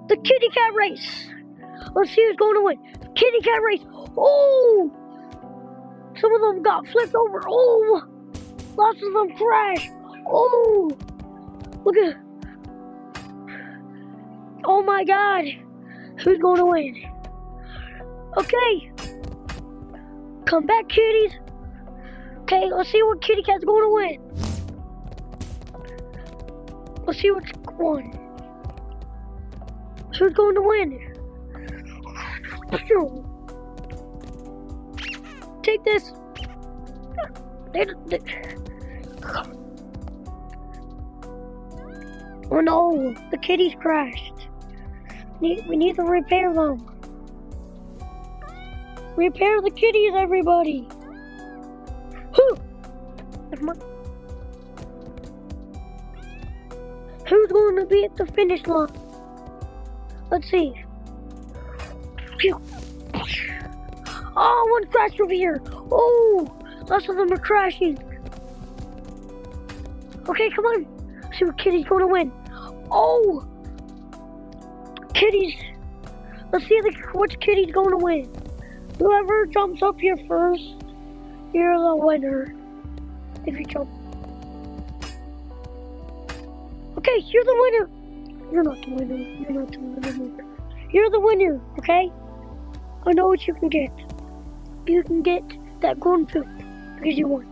The kitty cat race. Let's see who's going to win. Kitty cat race. Oh! Some of them got flipped over. Oh! Lots of them crashed. Oh! Look at. Oh my God! Who's going to win? Okay. Come back, kitties. Okay, let's see what kitty cat's going to win. Let's see which one. Who's going to win? Take this. Oh no, the kitties crashed. We need to repair them. Repair the kitties, everybody. Who's going to be at the finish line? Let's see. Oh, one crashed over here. Oh, lots of them are crashing. Okay, come on. Let's see what kitty's going to win. Oh, kitties. Let's see which kitty's going to win. Whoever jumps up here first, you're the winner. If you jump. Okay, you're the winner. You're not the winner. You're not the winner. You're the winner, okay? I know what you can get. You can get that corn poop because you won.